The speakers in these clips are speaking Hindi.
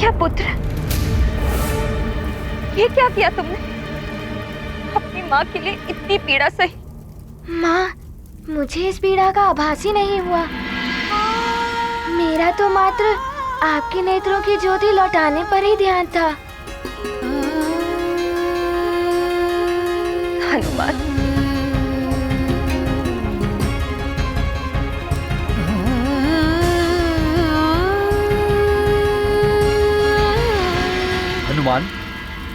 क्या पुत्र, ये क्या किया तुमने? अपनी माँ के लिए इतनी पीड़ा सही। माँ, मुझे इस पीड़ा का आभास ही नहीं हुआ। मेरा तो मात्र आपके नेत्रों की ज्योति लौटाने पर ही ध्यान था। हनुमान, हनुमान,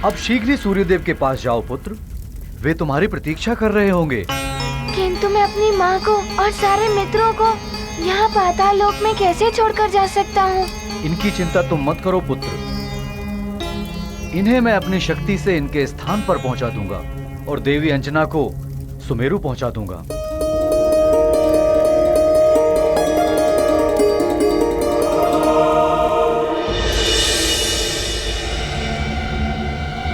अब शीघ्र ही सूर्यदेव के पास जाओ पुत्र, वे तुम्हारी प्रतीक्षा कर रहे होंगे। किंतु मैं अपनी माँ को और सारे मित्रों को यहाँ पाताल लोक में कैसे छोड़कर जा सकता हूँ? इनकी चिंता तुम मत करो पुत्र, इन्हें मैं अपनी शक्ति से इनके स्थान पर पहुंचा दूंगा और देवी अंजना को सुमेरु पहुंचा दूंगा।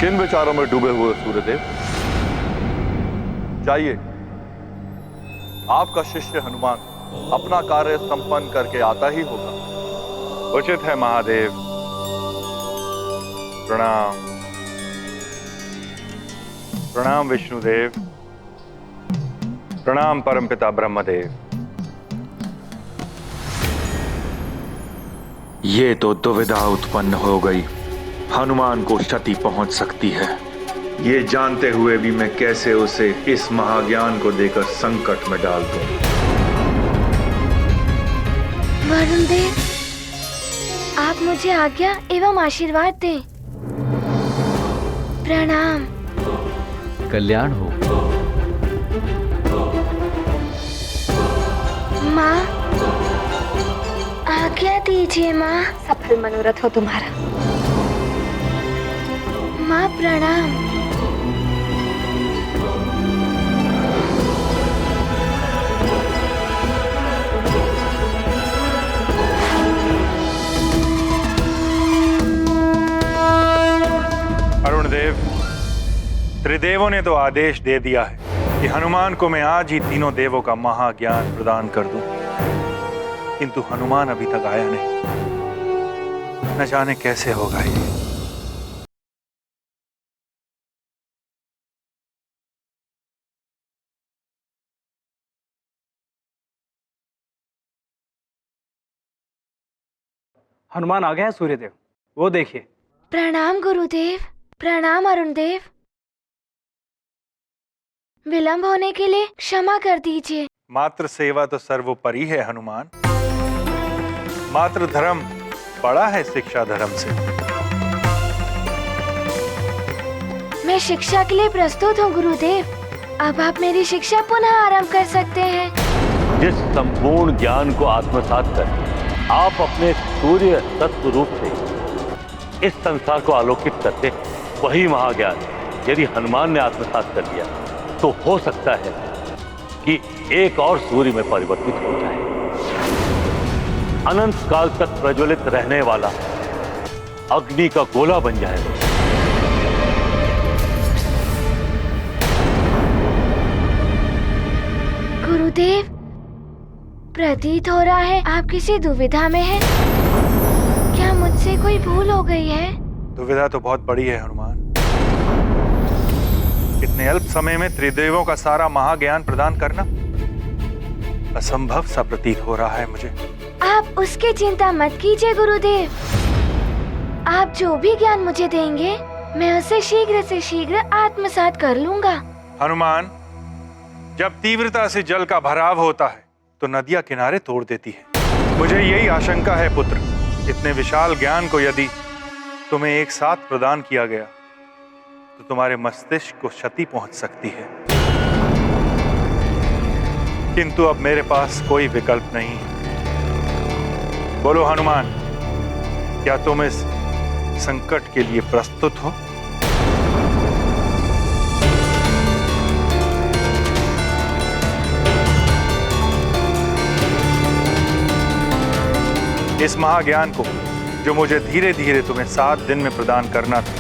किन विचारों में डूबे हुए सूर्यदेव? जाइए, आपका शिष्य हनुमान अपना कार्य संपन्न करके आता ही होगा। उचित है महादेव। प्रणाम। प्रणाम विष्णुदेव। प्रणाम परमपिता ब्रह्मदेव। ये तो दुविधा उत्पन्न हो गई। हनुमान को क्षति पहुंच सकती है, ये जानते हुए भी मैं कैसे उसे इस महाज्ञान को देकर संकट में डाल दूं। वरुण देव, आप मुझे आज्ञा एवं आशीर्वाद दें। प्रणाम। कल्याण हो। माँ, आज्ञा दीजिए माँ। सफल मनोरथ हो तुम्हारा। माँ प्रणाम। अरुण देव, त्रिदेवों ने तो आदेश दे दिया है कि हनुमान को मैं आज ही तीनों देवों का महाज्ञान प्रदान कर दूं, किंतु हनुमान अभी तक आया नहीं। न जाने कैसे होगा ये। हनुमान आ गए हैं सूर्यदेव, वो देखिए। प्रणाम गुरुदेव। प्रणाम अरुण देव। विलंब होने के लिए क्षमा कर दीजिए। मात्र सेवा तो सर्वोपरि है हनुमान। मात्र धर्म बड़ा है शिक्षा धर्म से। मैं शिक्षा के लिए प्रस्तुत हूँ गुरुदेव। अब आप मेरी शिक्षा पुनः आरंभ कर सकते हैं। जिस संपूर्ण ज्ञान को आत्मसात कर आप अपने सूर्य तत्व रूप से इस संसार को आलोकित करते, वही महाज्ञान यदि हनुमान ने आत्मसात कर लिया तो हो सकता है कि एक और सूर्य में परिवर्तित हो जाए, अनंत काल तक प्रज्वलित रहने वाला अग्नि का गोला बन जाए। गुरुदेव, प्रतीत हो रहा है आप किसी दुविधा में हैं। क्या मुझसे कोई भूल हो गई है? दुविधा तो बहुत बड़ी है हनुमान। इतने अल्प समय में त्रिदेवों का सारा महाज्ञान प्रदान करना असंभव सा प्रतीत हो रहा है मुझे। आप उसकी चिंता मत कीजिए गुरुदेव। आप जो भी ज्ञान मुझे देंगे मैं उसे शीघ्र से शीघ्र आत्मसात कर लूंगा। हनुमान, जब तीव्रता से जल का भराव होता है तो नदियां किनारे तोड़ देती है। मुझे यही आशंका है पुत्र, इतने विशाल ज्ञान को यदि तुम्हें एक साथ प्रदान किया गया तो तुम्हारे मस्तिष्क को क्षति पहुंच सकती है। किंतु अब मेरे पास कोई विकल्प नहीं है। बोलो हनुमान, क्या तुम इस संकट के लिए प्रस्तुत हो? इस महाज्ञान को जो मुझे धीरे धीरे तुम्हें 7 दिन में प्रदान करना था,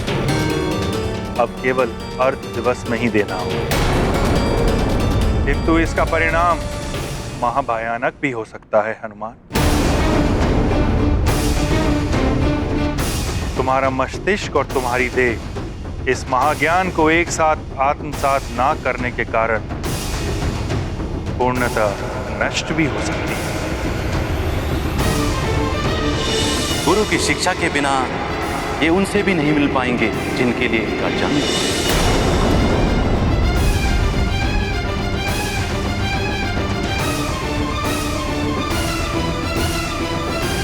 अब केवल अर्ध दिवस में ही देना होगा। किंतु इसका परिणाम महाभयानक भी हो सकता है हनुमान। तुम्हारा मस्तिष्क और तुम्हारी देह इस महाज्ञान को एक साथ आत्मसात ना करने के कारण पूर्णतः नष्ट भी हो सकती है। गुरु की शिक्षा के बिना ये उनसे भी नहीं मिल पाएंगे जिनके लिए इनका जन्म है।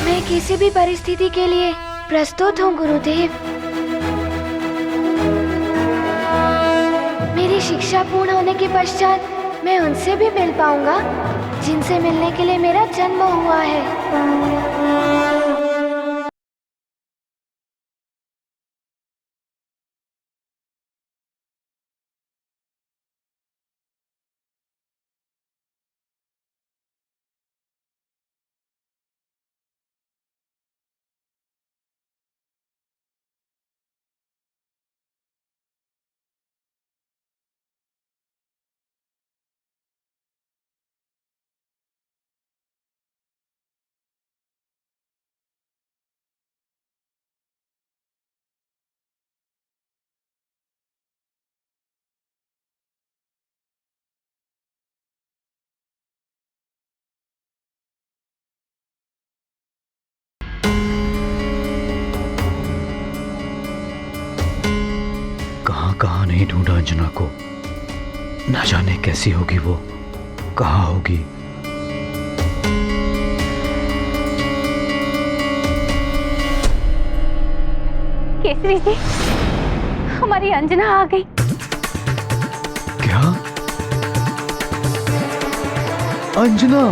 मैं किसी भी परिस्थिति के लिए प्रस्तुत हूँ गुरुदेव। मेरी शिक्षा पूर्ण होने के पश्चात मैं उनसे भी मिल पाऊंगा जिनसे मिलने के लिए मेरा जन्म हुआ है। कहाँ नहीं ढूंढा अंजना को, ना जाने कैसी होगी वो, कहाँ होगी। केसरी जी, हमारी अंजना आ गई। क्या? अंजना?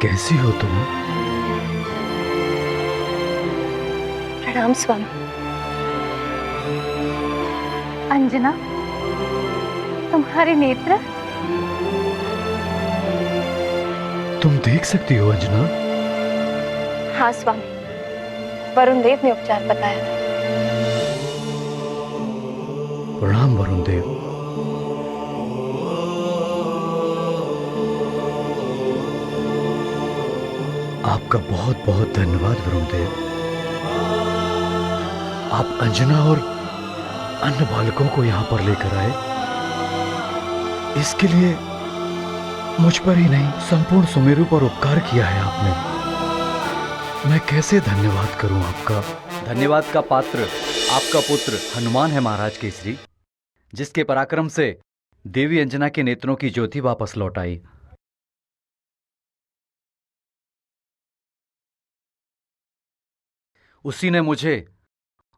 कैसी हो तुम? प्रणाम स्वामी। अंजना, तुम्हारे नेत्र? तुम देख सकती हो अंजना? हाँ स्वामी, वरुण देव ने उपचार बताया था। प्रणाम वरुण देव। आपका बहुत बहुत धन्यवाद वरुण देव। आप अंजना और अन्य बालकों को यहाँ पर लेकर आए, इसके लिए मुझ पर ही नहीं संपूर्ण सुमेरु पर उपकार किया है आपने। मैं कैसे धन्यवाद करूं आपका। धन्यवाद का पात्र आपका पुत्र हनुमान है महाराज केसरी, जिसके पराक्रम से देवी अंजना के नेत्रों की ज्योति वापस लौट आई। उसी ने मुझे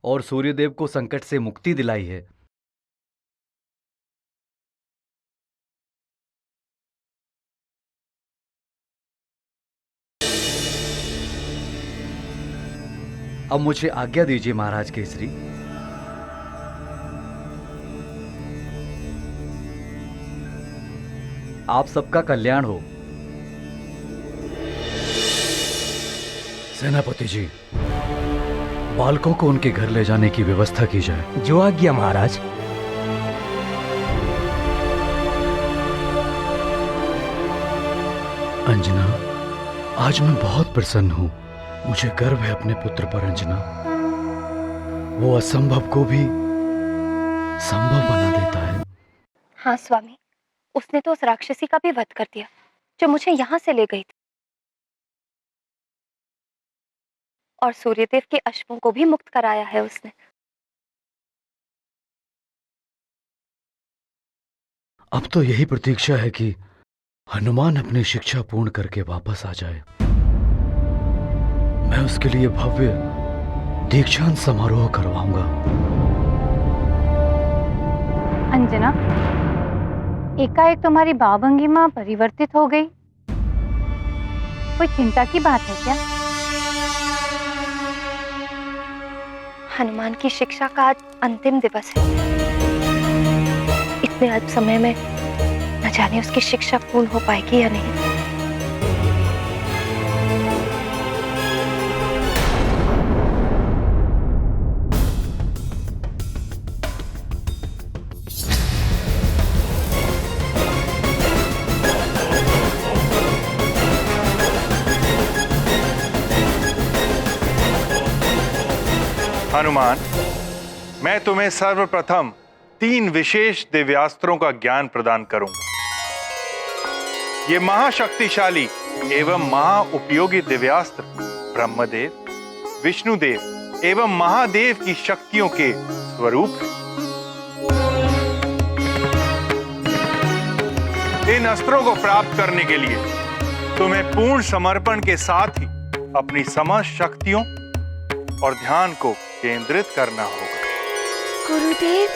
और सूर्यदेव को संकट से मुक्ति दिलाई है। अब मुझे आज्ञा दीजिए महाराज केसरी। आप सबका कल्याण हो। सेनापति जी, बालकों को उनके घर ले जाने की व्यवस्था की जाए। जो आज्ञा महाराज। अंजना, आज मैं बहुत प्रसन्न हूं। मुझे गर्व है अपने पुत्र पर अंजना। वो असंभव को भी संभव बना देता है। हाँ स्वामी, उसने तो उस राक्षसी का भी वध कर दिया जो मुझे यहाँ से ले गई थी, और सूर्यदेव के अश्वों को भी मुक्त कराया है उसने। अब तो यही प्रतीक्षा है कि हनुमान अपनी शिक्षा पूर्ण करके वापस आ जाए। मैं उसके लिए भव्य दीक्षांत समारोह करवाऊंगा। अंजना, एकाएक तुम्हारी भावभंगिमा परिवर्तित हो गई, कोई चिंता की बात है क्या? हनुमान की शिक्षा का आज अंतिम दिवस है। इतने अल्प समय में न जाने उसकी शिक्षा पूर्ण हो पाएगी या नहीं। हनुमान, मैं तुम्हें सर्वप्रथम 3 विशेष दिव्यास्त्रों का ज्ञान प्रदान करूंगा। ये महाशक्तिशाली एवं महाउपयोगी दिव्यास्त्र ब्रह्मदेव, विष्णुदेव एवं महादेव की शक्तियों के स्वरूप हैं। इन अस्त्रों को प्राप्त करने के लिए तुम्हें पूर्ण समर्पण के साथ ही अपनी समस्त शक्तियों और ध्यान को केंद्रित करना होगा। गुरुदेव,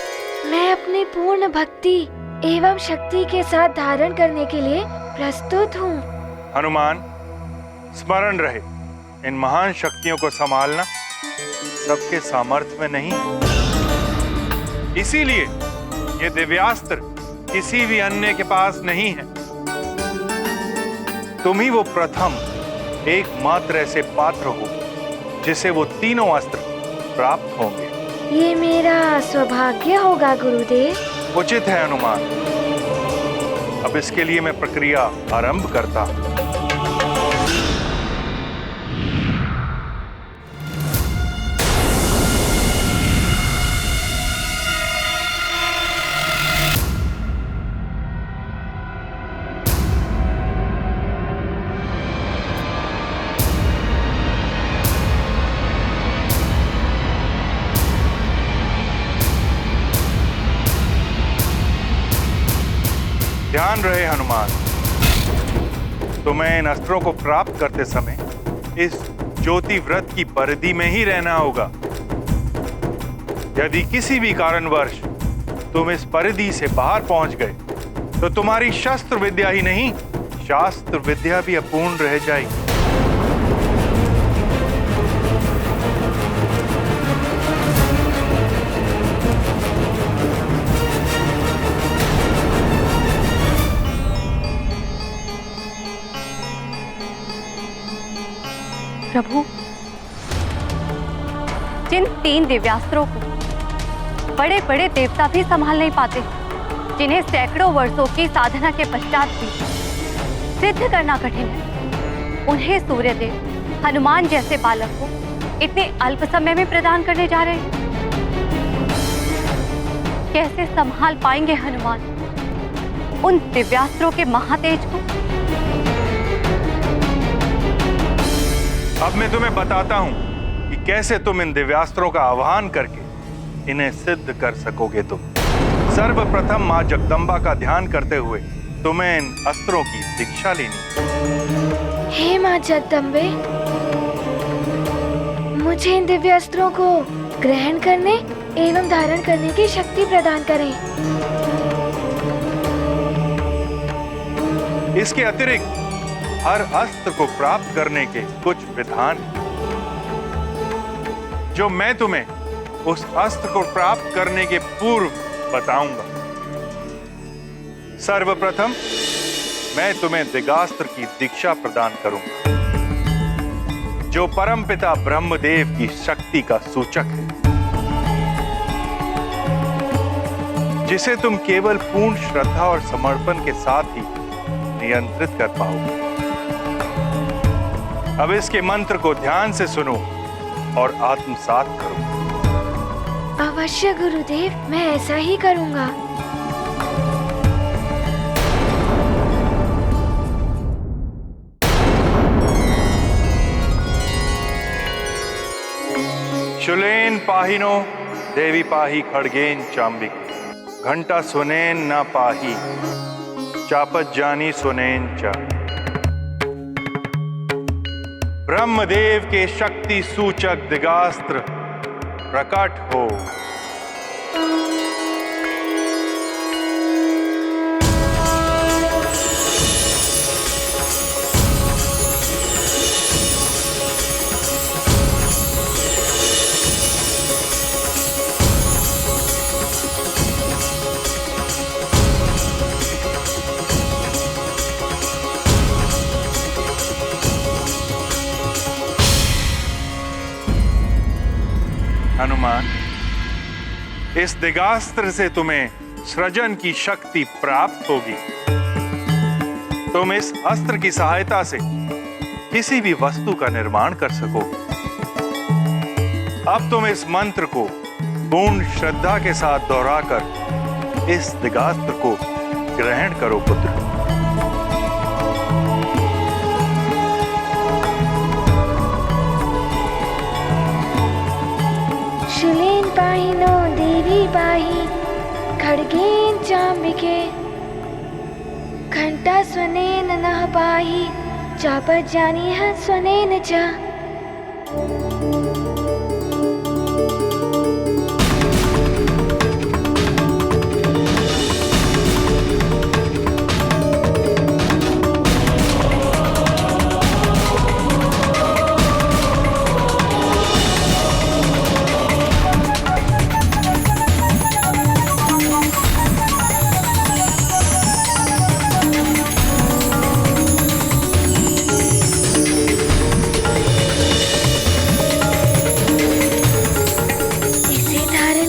मैं अपनी पूर्ण भक्ति एवं शक्ति के साथ धारण करने के लिए प्रस्तुत हूँ। हनुमान, स्मरण रहे, इन महान शक्तियों को संभालना सबके सामर्थ्य में नहीं है। इसीलिए ये दिव्यास्त्र किसी भी अन्य के पास नहीं है। तुम ही वो प्रथम एकमात्र ऐसे पात्र हो जिसे वो तीनों अस्त्र प्राप्त होंगे। ये मेरा सौभाग्य होगा गुरुदेव। उचित है हनुमान। अब इसके लिए मैं प्रक्रिया आरंभ करता हूं। ध्यान रहे हनुमान, तुम्हें इन अस्त्रों को प्राप्त करते समय इस ज्योति व्रत की परिधि में ही रहना होगा। यदि किसी भी कारणवश तुम इस परिधि से बाहर पहुंच गए तो तुम्हारी शस्त्र विद्या ही नहीं, शास्त्र विद्या भी अपूर्ण रह जाएगी। प्रभु, जिन 3 दिव्यास्त्रों को बड़े बड़े देवता भी संभाल नहीं पाते, जिन्हें सैकड़ों वर्षों की साधना के पश्चात भी सिद्ध करना कठिन है, उन्हें सूर्यदेव हनुमान जैसे बालक को इतने अल्प समय में प्रदान करने जा रहे हैं। कैसे संभाल पाएंगे हनुमान उन दिव्यास्त्रों के महातेज को? अब मैं तुम्हें बताता हूं कि कैसे तुम इन दिव्यास्त्रों का आह्वान करके इन्हें सिद्ध कर सकोगे। तुम सर्वप्रथम मां जगदम्बा का ध्यान करते हुए तुम्हें इन अस्त्रों की दीक्षा लेनी। हे मां जगदम्बे, मुझे इन दिव्यास्त्रों को ग्रहण करने एवं धारण करने की शक्ति प्रदान करें। इसके अतिरिक्त हर अस्त्र को प्राप्त करने के कुछ विधान हैं, जो मैं तुम्हें उस अस्त्र को प्राप्त करने के पूर्व बताऊंगा। सर्वप्रथम मैं तुम्हें दिगास्त्र की दीक्षा प्रदान करूंगा, जो परमपिता ब्रह्मदेव की शक्ति का सूचक है, जिसे तुम केवल पूर्ण श्रद्धा और समर्पण के साथ ही नियंत्रित कर पाओगे। अब इसके मंत्र को ध्यान से सुनो और आत्मसात करो। अवश्य गुरुदेव, मैं ऐसा ही करूंगा। शुलेन पाहिनो देवी पाही खड़गेन चांबिक, घंटा सुनेन न पाही चापत जानी सुनेन चा। ब्रह्मदेव के शक्ति सूचक दिगास्त्र प्रकट हो। हनुमान, इस दिगास्त्र से तुम्हें सृजन की शक्ति प्राप्त होगी। तुम इस अस्त्र की सहायता से किसी भी वस्तु का निर्माण कर सकोगे। अब तुम इस मंत्र को पूर्ण श्रद्धा के साथ दोहराकर इस दिगास्त्र को ग्रहण करो पुत्र। शूलेन पाहिनो देवी पाहि खड्गेन चाम्बिके घंटा स्वनेन नः पाहि चापज्जानीह स्वनेन च।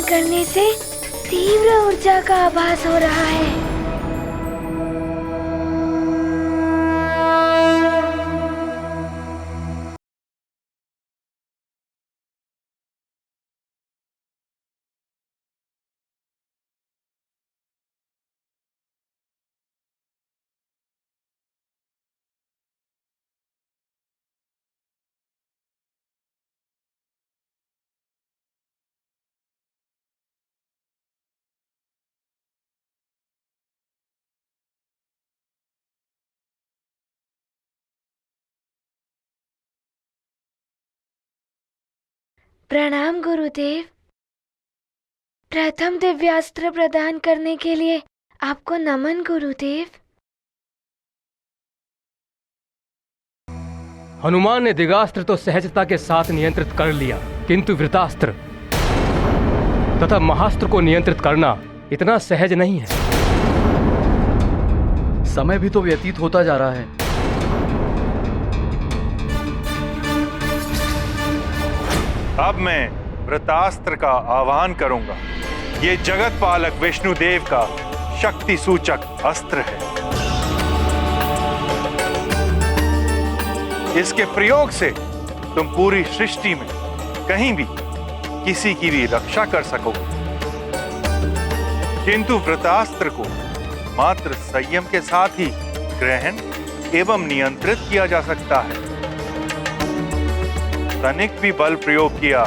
करने से तीव्र ऊर्जा का आभास हो रहा है। प्रणाम गुरुदेव। प्रथम दिव्यास्त्र प्रदान करने के लिए आपको नमन गुरुदेव। हनुमान ने दिगास्त्र तो सहजता के साथ नियंत्रित कर लिया, किंतु वृतास्त्र तथा महास्त्र को नियंत्रित करना इतना सहज नहीं है। समय भी तो व्यतीत होता जा रहा है। अब मैं वृतास्त्र का आह्वान करूंगा। ये जगत पालक विष्णुदेव का शक्ति सूचक अस्त्र है। इसके प्रयोग से तुम पूरी सृष्टि में कहीं भी किसी की भी रक्षा कर सकोगे, किंतु वृतास्त्र को मात्र संयम के साथ ही ग्रहण एवं नियंत्रित किया जा सकता है। तनिक भी बल प्रयोग किया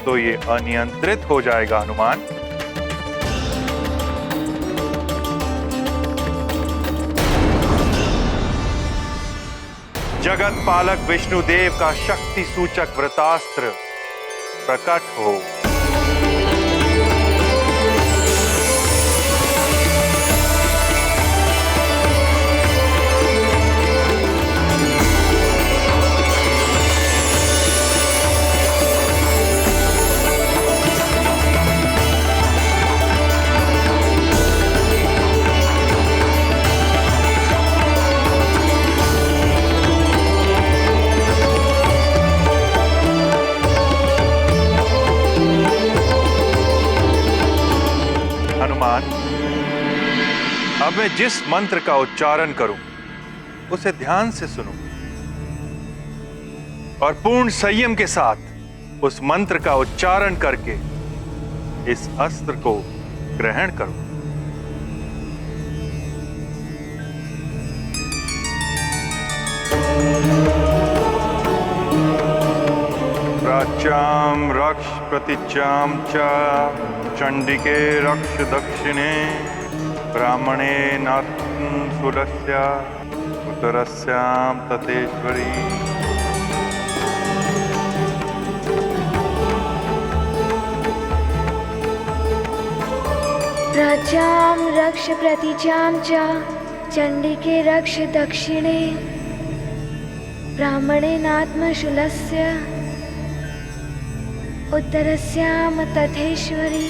तो ये अनियंत्रित हो जाएगा हनुमान। जगत पालक विष्णुदेव का शक्ति सूचक वृतास्त्र प्रकट हो। अब मैं जिस मंत्र का उच्चारण करूं उसे ध्यान से सुनो और पूर्ण संयम के साथ उस मंत्र का उच्चारण करके इस अस्त्र को ग्रहण करो। प्राच्याम रक्ष प्रतिच्याम च चंडिके रक्ष दक्षिणे ब्राह्मणे नात्म सुरस्य उत्तरस्याम ततेश्वरी। प्राच्याम रक्ष प्रतिचाम च चंडिके रक्ष दक्षिणे ब्राह्मणे नात्म शूलस्य उत्तरस्याम तथेश्वरी।